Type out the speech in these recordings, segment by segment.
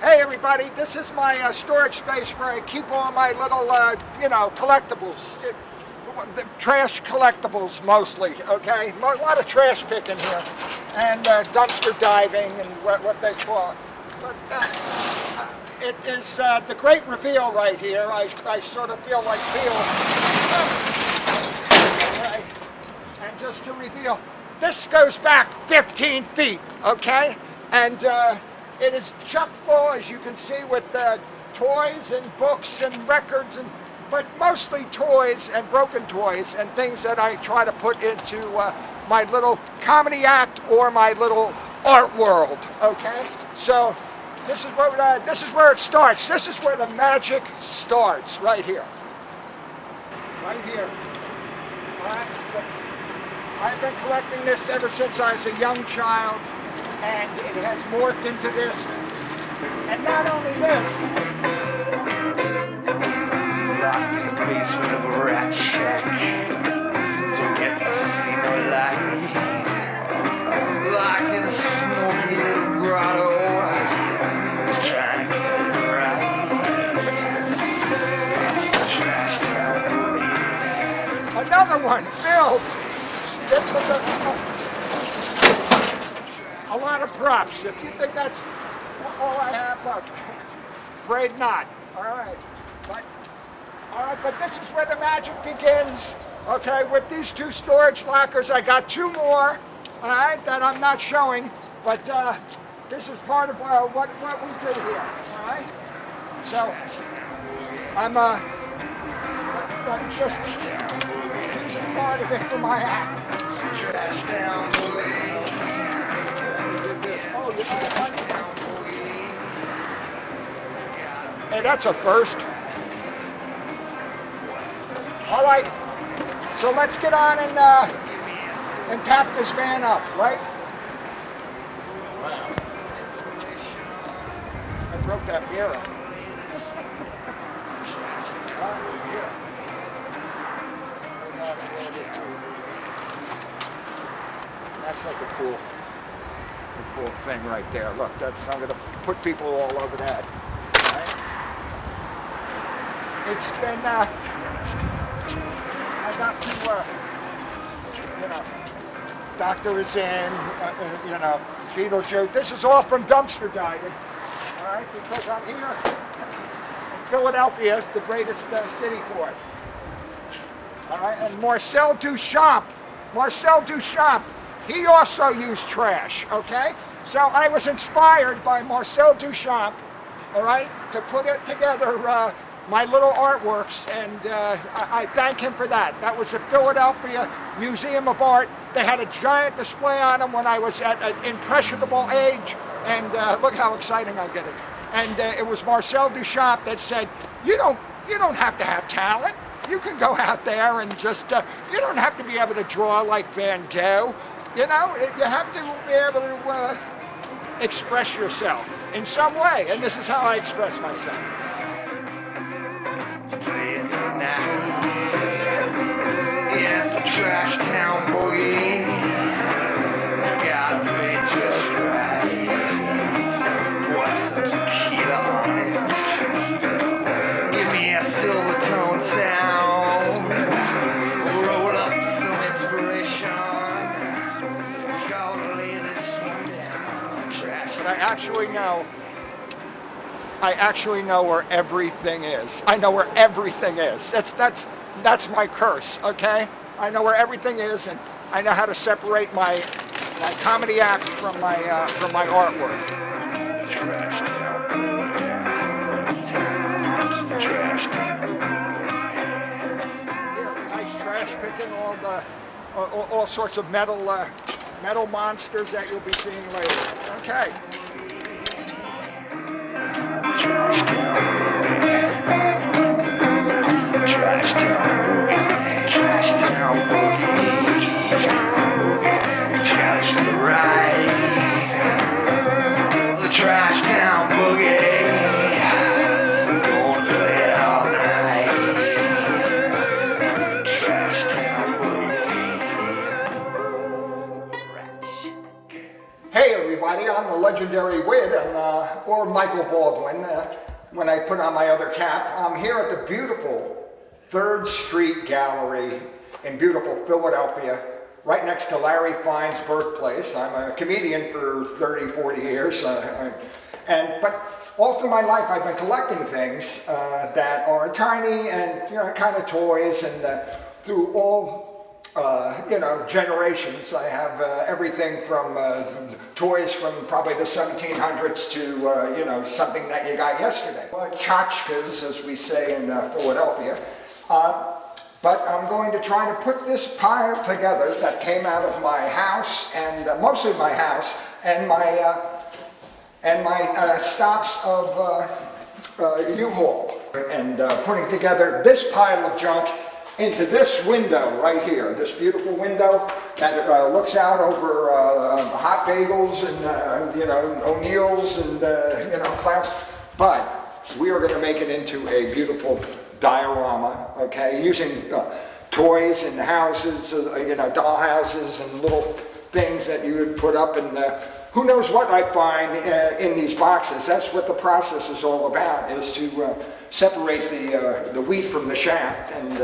Hey everybody, this is my storage space where I keep all my little, collectibles. Trash collectibles mostly, okay? A lot of trash picking here. And dumpster diving and what they call it. But it is the great reveal right here. I sort of feel like Peel. Right. And just to reveal, this goes back 15 feet, okay? And it is chock full, as you can see, with toys and books and records, but mostly toys and broken toys and things that I try to put into my little comedy act or my little art world. Okay, so this is where it starts. This is where the magic starts, right here. Right here. All right. I've been collecting this ever since I was a young child. And it has morphed into this. And not only this. Locked in the basement of a rat shack. Don't get to see no light. Locked in a smoky little grotto. Just trying to get it right. Another one filled. This was a lot of props. If you think that's all I have, look, afraid not. All right, but this is where the magic begins. Okay, with these two storage lockers, I got two more. All right, that I'm not showing, but this is part of what we do here. All right, so I'm just using part of it for my act. Hey, that's a first. All right, so let's get on and pack this van up, right? Wow. I broke that mirror. That's like a cool thing right there. Look, I'm going to put people all over that. Right? It's been, I got to, doctor is in, fetal joke. This is all from dumpster diving, all right, because I'm here in Philadelphia, the greatest city for it. All right, and Marcel Duchamp, he also used trash, okay? So I was inspired by Marcel Duchamp, all right, to put it together, my little artworks, and I thank him for that. That was the Philadelphia Museum of Art. They had a giant display on them when I was at an impressionable age, and look how exciting I'm getting. And it was Marcel Duchamp that said, you don't have to have talent. You can go out there and just, you don't have to be able to draw like Van Gogh. You have to be able to express yourself in some way, and this is how I express myself. Yeah, it's a trash town boogie. Gotta play just right. What's the tequila on it? Give me a silver tone sound. Roll up some inspiration. But I actually know where everything is. I know where everything is. That's my curse, okay? I know where everything is, and I know how to separate my comedy act from my artwork. Here, nice trash picking, all sorts of metal monsters that you'll be seeing later. Okay. Trash town boogie. Trash to the right. The trash town boogie. Gonna play it all night. Trash town boogie. Hey everybody, I'm the legendary Wid, or Michael Baldwin, when I put on my other cap. I'm here at the beautiful 3rd Street Gallery in beautiful Philadelphia, right next to Larry Fine's birthplace. I'm a comedian for 30, 40 years, but all through my life I've been collecting things that are tiny and kind of toys, and through all generations. I have everything from toys from probably the 1700s to, something that you got yesterday. Tchotchkes, as we say in Philadelphia. But I'm going to try to put this pile together that came out of my house, and mostly my house, and my stops of U-Haul. And putting together this pile of junk into this window right here, this beautiful window that looks out over hot bagels and O'Neill's and clouds. But we are going to make it into a beautiful diorama, okay, using toys and houses, doll houses and little things that you would put up, and who knows what I find in these boxes. That's what the process is all about, is to separate the wheat from the chaff, and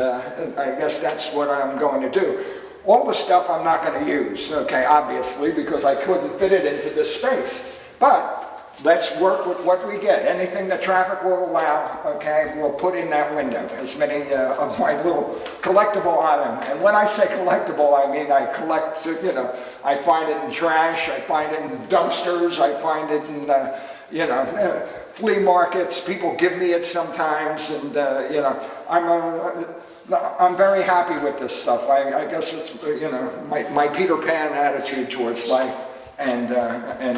I guess that's what I'm going to do. All the stuff I'm not going to use, okay, obviously, because I couldn't fit it into this space. But let's work with what we get. Anything that traffic will allow, okay, we'll put in that window. As many of my little collectible items. And when I say collectible, I mean I collect, I find it in trash, I find it in dumpsters, I find it in, flea markets. People give me it sometimes, and, I'm very happy with this stuff. I guess it's, my Peter Pan attitude towards life. And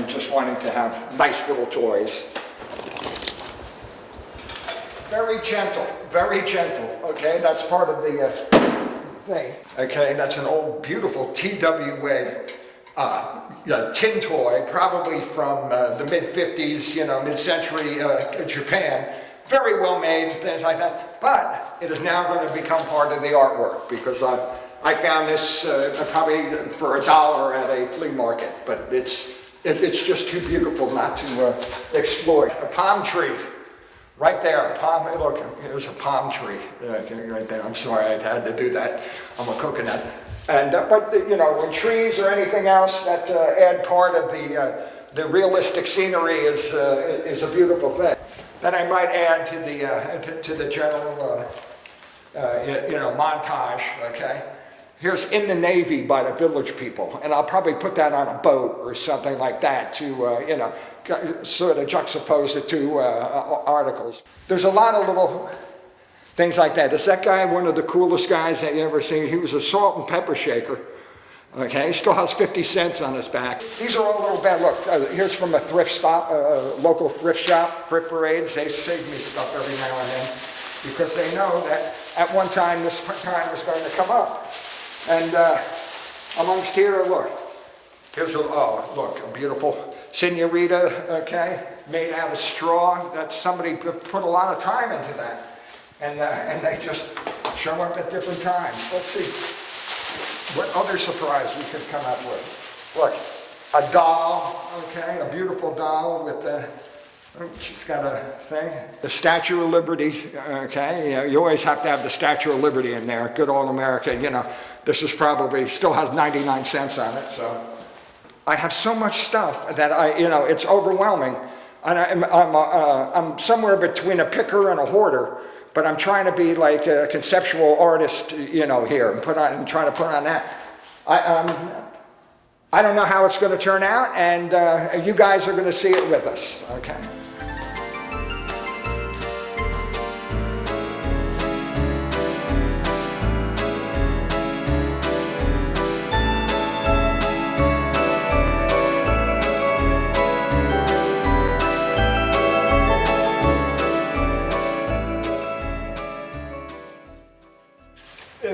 just wanting to have nice little toys. Very gentle, okay? That's part of the thing. Okay, that's an old, beautiful TWA tin toy, probably from the mid-50s, mid-century Japan. Very well made, things like that. But it is now going to become part of the artwork, because I found this probably for $1 at a flea market, but it's just too beautiful not to exploit. A palm tree, right there. Look, here's a palm tree right there. I'm sorry I had to do that. I'm a coconut. And but when trees or anything else that add part of the realistic scenery is a beautiful thing. Then I might add to the general montage. Okay. Here's In the Navy by the Village People, and I'll probably put that on a boat or something like that to, sort of juxtapose the two articles. There's a lot of little things like that. Is that guy one of the coolest guys that you ever seen? He was a salt and pepper shaker. Okay, he still has 50 cents on his back. These are all little bad. Look, here's from a thrift stop, local thrift shop, Brick Parades. They save me stuff every now and then because they know that at one time this time was going to come up. And amongst here, look, here's a beautiful senorita, okay, made out of straw. That somebody put a lot of time into that, and they just show up at different times. Let's see what other surprise we could come up with. Look, a doll, okay, a beautiful doll with she's got a thing. The Statue of Liberty, okay, you always have to have the Statue of Liberty in there. Good old America, This is probably, still has 99 cents on it, so. I have so much stuff that it's overwhelming. And I'm somewhere between a picker and a hoarder, but I'm trying to be like a conceptual artist, here, and trying to put on that. I don't know how it's going to turn out, and you guys are going to see it with us, okay?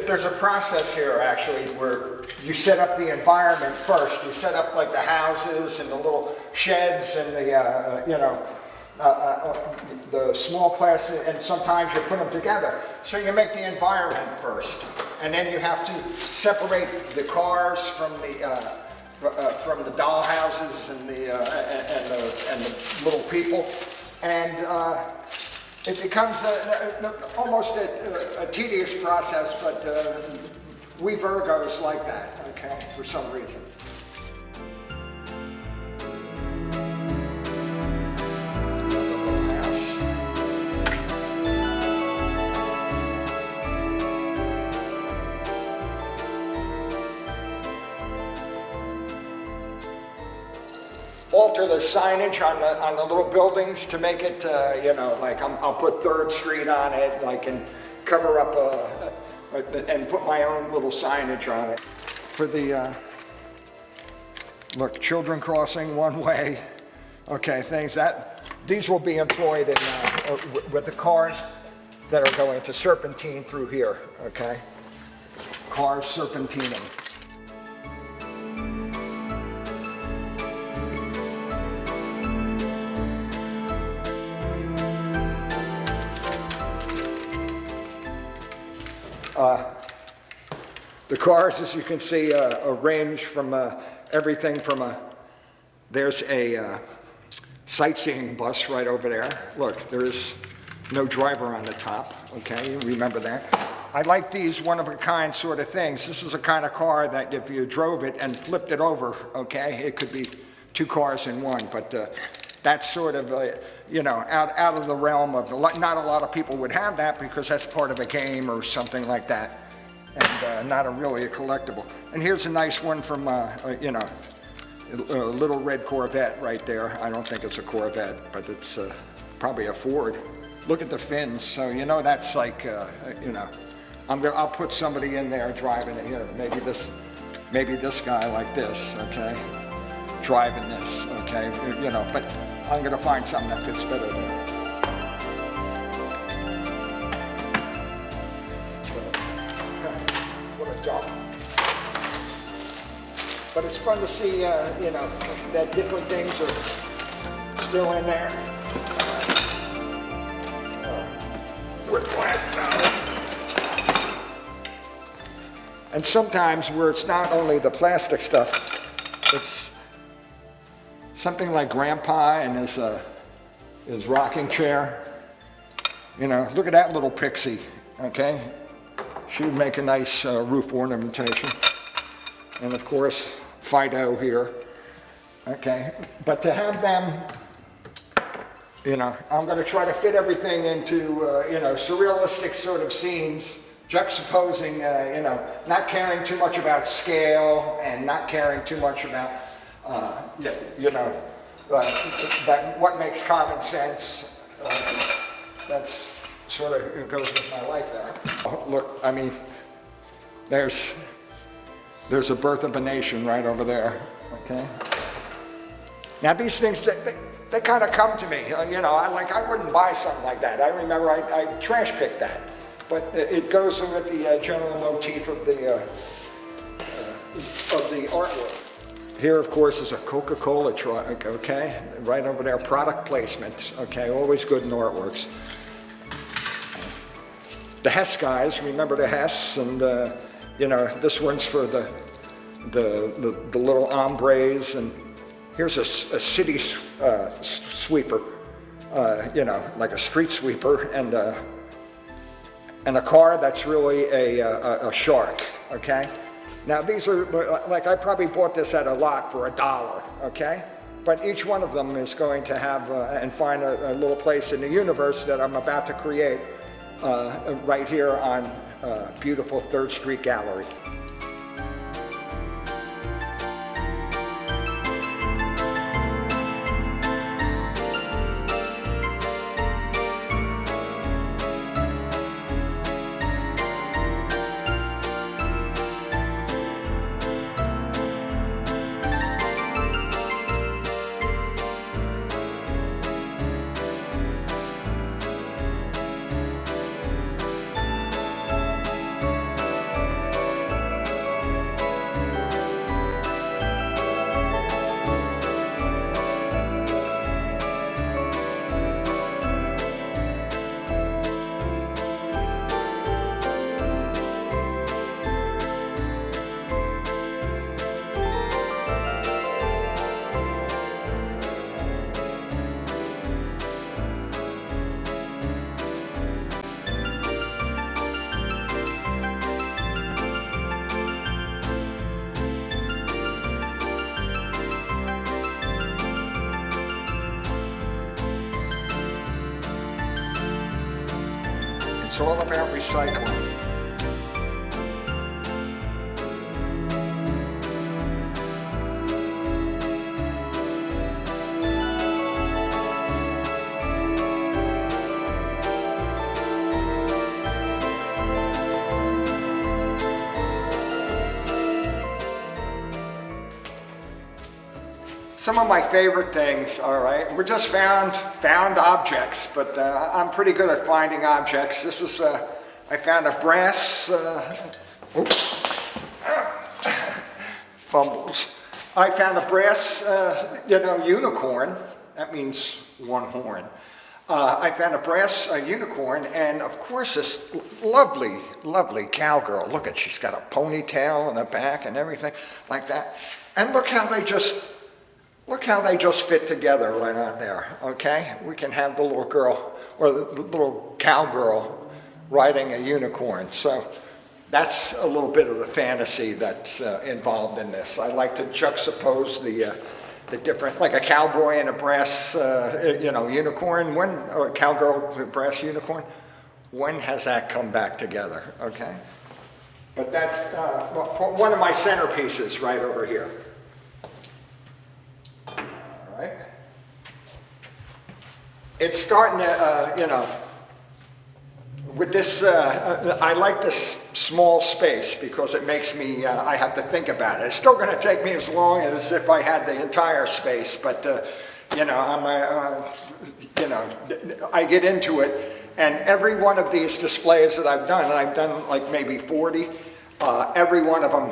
There's a process here actually where you set up the environment first. You set up like the houses and the little sheds and the small plastic, and sometimes you put them together. So you make the environment first, and then you have to separate the cars from from the doll houses and the little people, and it becomes almost a tedious process, but we Virgos like that, okay, for some reason. Alter the signage on the little buildings to make it, you know, like I'll put 3rd Street on it, like, and cover up and put my own little signage on it. For the, look, children crossing one way, okay, these will be employed in, with the cars that are going to serpentine through here, okay? Cars serpentining. The cars, as you can see, range from everything from there's a sightseeing bus right over there. Look, there is no driver on the top, okay, you remember that. I like these one-of-a-kind sort of things. This is a kind of car that if you drove it and flipped it over, okay, it could be 2 cars in one, but that's sort of, you know, out of the realm of, not a lot of people would have that because that's part of a game or something like that, and not really a collectible. And here's a nice one from, you know, a little red Corvette right there. I don't think it's a Corvette, but it's probably a Ford. Look at the fins, so you know that's like, you know, I'll put somebody in there driving it here. Maybe this guy like this, okay, driving this, okay, you know. But I'm gonna find something that fits better there. What a dump. But it's fun to see, you know, that different things are still in there. And sometimes where it's not only the plastic stuff, it's something like Grandpa and his rocking chair. You know, look at that little pixie, okay? She would make a nice roof ornamentation. And of course, Fido here, okay? But to have them, you know, I'm gonna try to fit everything into, you know, surrealistic sort of scenes, juxtaposing, you know, not caring too much about scale and not caring too much about, you know, that what makes common sense. That's sort of, it goes with my life there. Oh, look, I mean, there's a birth of a nation right over there, okay? Now these things, they kind of come to me, you know, I wouldn't buy something like that. I remember I trash picked that, but it goes with the general motif of the artwork. Here, of course, is a Coca-Cola truck, okay? Right over there, product placement, okay? Always good in artworks. The Hess guys, remember the Hess, and you know, this one's for the little hombres, and here's a city sweeper, you know, like a street sweeper, and a car that's really a shark, okay? Now these are, like I probably bought this at a lot for $1, okay? But each one of them is going to have and find a little place in the universe that I'm about to create right here on beautiful 3rd Street Gallery. It's all about recycling. Some of my favorite things, all right, were just found objects, but I'm pretty good at finding objects. This is, I found a brass, fumbles. I found a brass, unicorn. That means one horn. I found a brass unicorn, and of course this lovely, lovely cowgirl. Look at, she's got a ponytail in the back and everything like that. And look how they just fit together right on there, okay? We can have the little girl, or the little cowgirl riding a unicorn. So that's a little bit of the fantasy that's involved in this. I like to juxtapose the different, like a cowboy and a brass, unicorn, or a cowgirl with a brass unicorn. When has that come back together, okay? But that's one of my centerpieces right over here. Right. It's starting to, with this, I like this small space because it makes me, I have to think about it. It's still going to take me as long as if I had the entire space, but, I get into it, and every one of these displays that I've done, and I've done like maybe 40, every one of them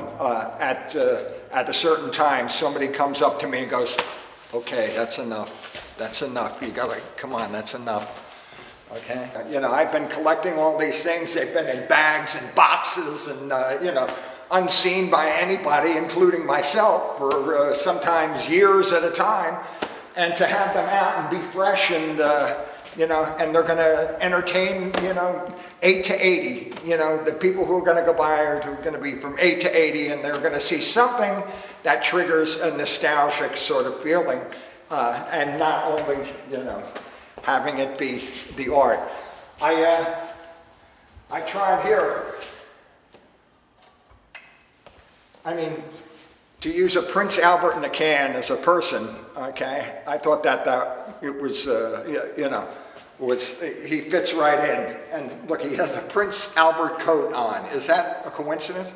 at a certain time, somebody comes up to me and goes, okay, that's enough. That's enough. You gotta, come on, that's enough. Okay? I've been collecting all these things. They've been in bags and boxes and, unseen by anybody, including myself, for sometimes years at a time. And to have them out and be fresh and, and they're gonna entertain, 8 to 80. The people who are gonna go by are gonna be from 8 to 80, and they're gonna see something that triggers a nostalgic sort of feeling, and not only, having it be the art. I tried here, to use a Prince Albert in a can as a person, okay? I thought that it was, he fits right in. And look, he has a Prince Albert coat on. Is that a coincidence?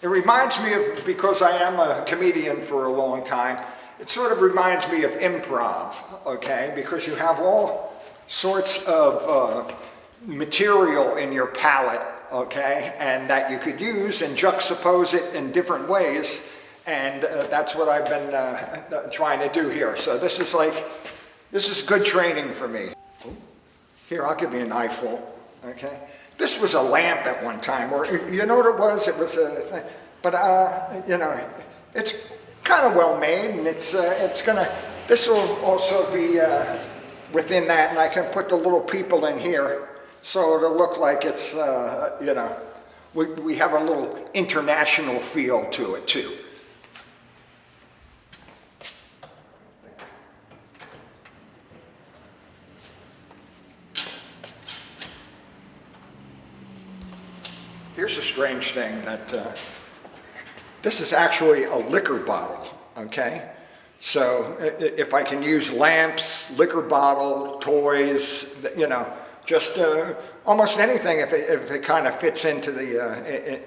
It reminds me of, because I am a comedian for a long time, it sort of reminds me of improv, okay? Because you have all sorts of material in your palette, okay? And that you could use and juxtapose it in different ways. And that's what I've been trying to do here. So this is good training for me. Here, I'll give you an eyeful, okay? This was a lamp at one time, or you know what it was? It was a thing. But, it's kind of well made, and it's gonna, this will also be within that, and I can put the little people in here, so it'll look like it's, we have a little international feel to it too. Here's a strange thing that this is actually a liquor bottle, okay? So if I can use lamps, liquor bottle, toys, just almost anything if it kind of fits into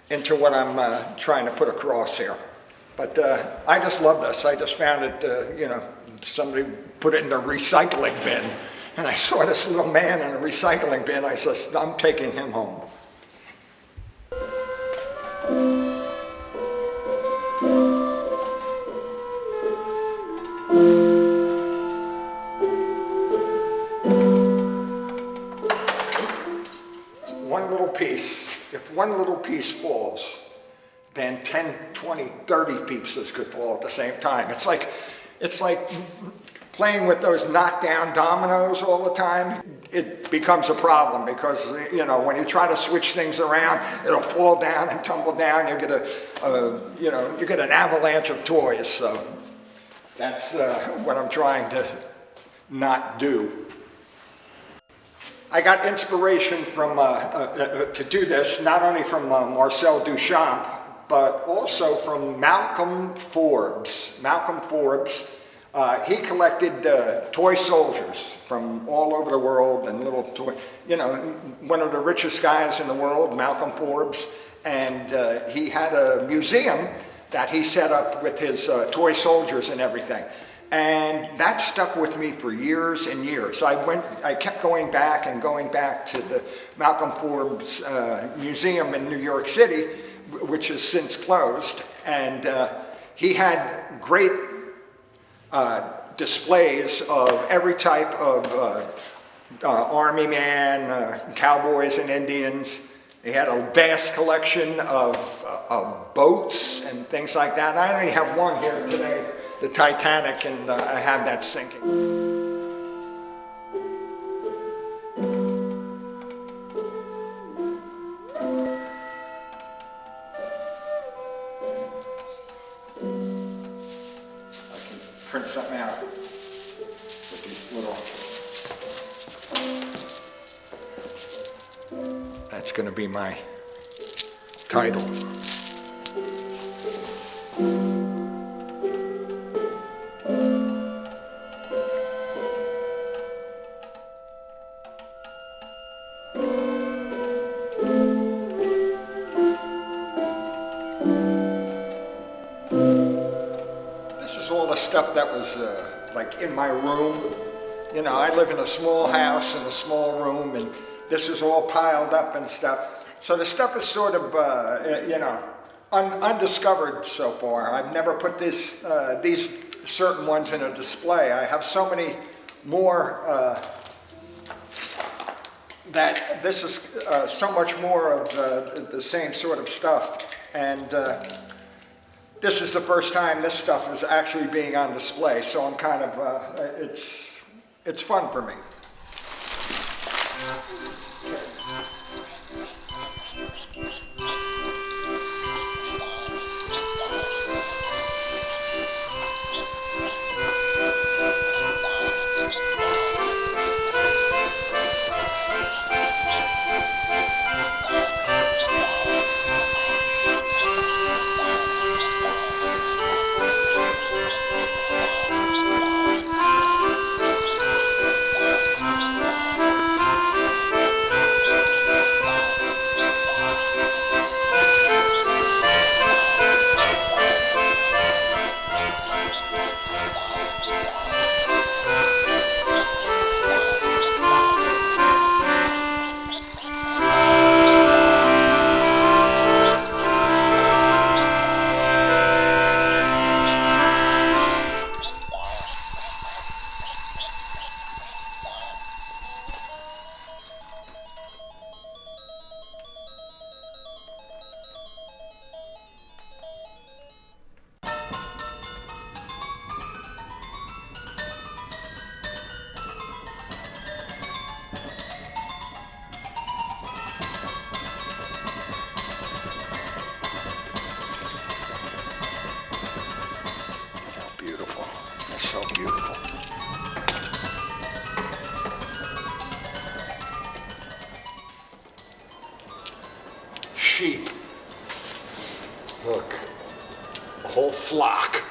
into what I'm trying to put across here. But I just love this. I just found it, somebody put it in a recycling bin, and I saw this little man in a recycling bin. I said, I'm taking him home. One little piece, if one little piece falls, then 10, 20, 30 pieces could fall at the same time. It's like playing with those knockdown dominoes all the time. It becomes a problem because, when you try to switch things around, it'll fall down and tumble down. You get an avalanche of toys. So that's what I'm trying to not do. I got inspiration from to do this, not only from Marcel Duchamp, but also from Malcolm Forbes. Malcolm Forbes, he collected toy soldiers from all over the world and little toy, you know, one of the richest guys in the world, Malcolm Forbes, and he had a museum that he set up with his toy soldiers and everything. And that stuck with me for years and years. I kept going back and going back to the Malcolm Forbes Museum in New York City, which has since closed. And he had great displays of every type of army man, cowboys and Indians. He had a vast collection of boats and things like that. I only have one here today, the Titanic, and I have that sinking. I can print something out with these little. That's going to be my title. Stuff that was like in my room. You know, I live in a small house in a small room, and this is all piled up and stuff. So the stuff is sort of, you know, undiscovered so far. I've never put these certain ones in a display. I have so many more that this is so much more of the same sort of stuff. And this is the first time this stuff is actually being on display, so I'm kind of, it's fun for me. So beautiful. Sheep. Look, a whole flock.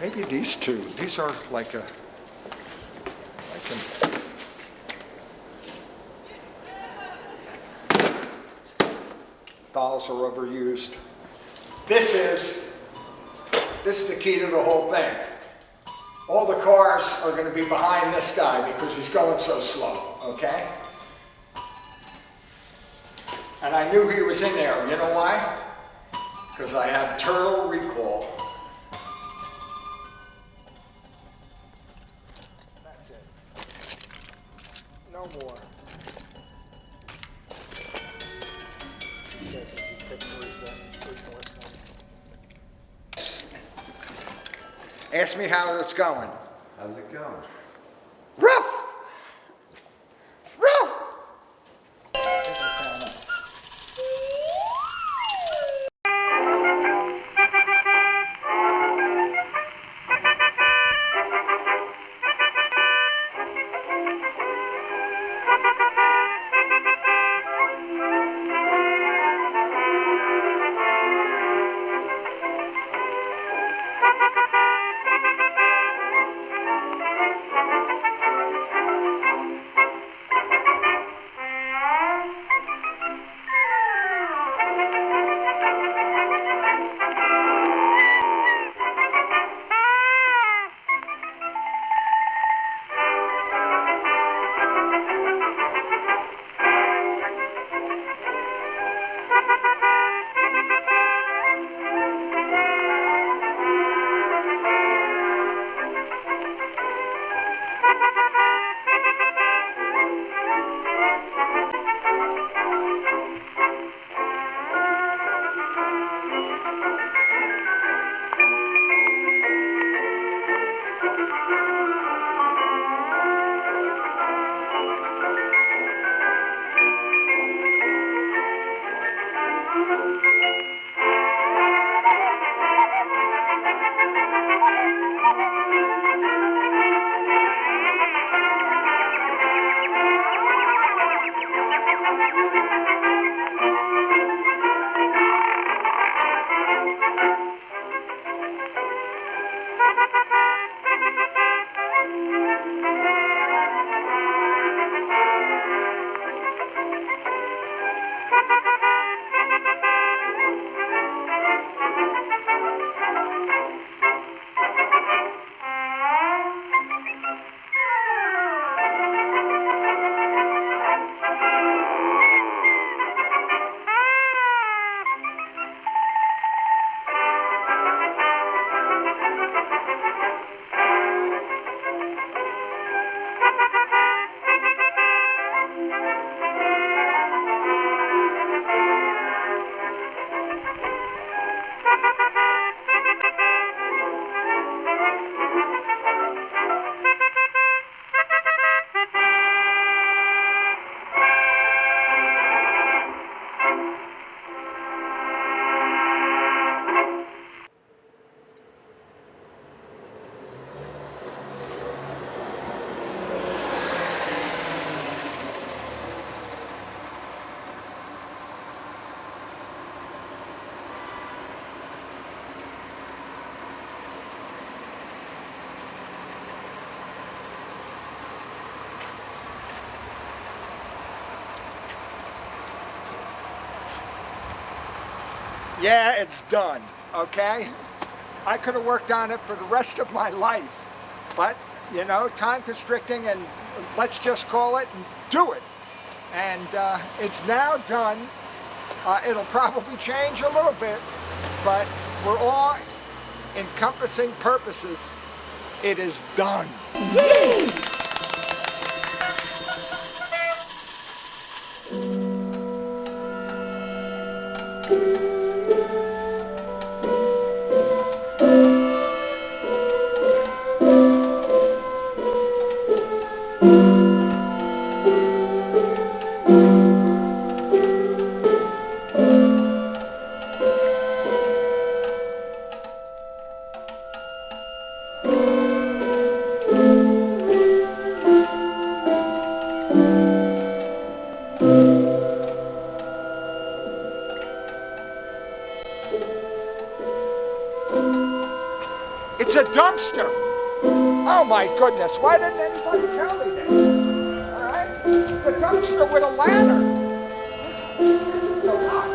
Maybe these two. These are like a, dolls are overused. This is the key to the whole thing. All the cars are going to be behind this guy because he's going so slow, okay? And I knew he was in there. You know why? Because I have turtle recall. That's it. No more. He says if you pick three things, ask me how it's going. How's it going? Roof! Roof! Yeah, it's done, okay? I could have worked on it for the rest of my life, but, you know, time constricting, and let's just call it and do it. And it's now done. It'll probably change a little bit, but for all encompassing purposes, it is done. Yay! It's a dumpster. Oh my goodness, why didn't anybody tell me this? All right? It's a dumpster with a ladder. This is the box.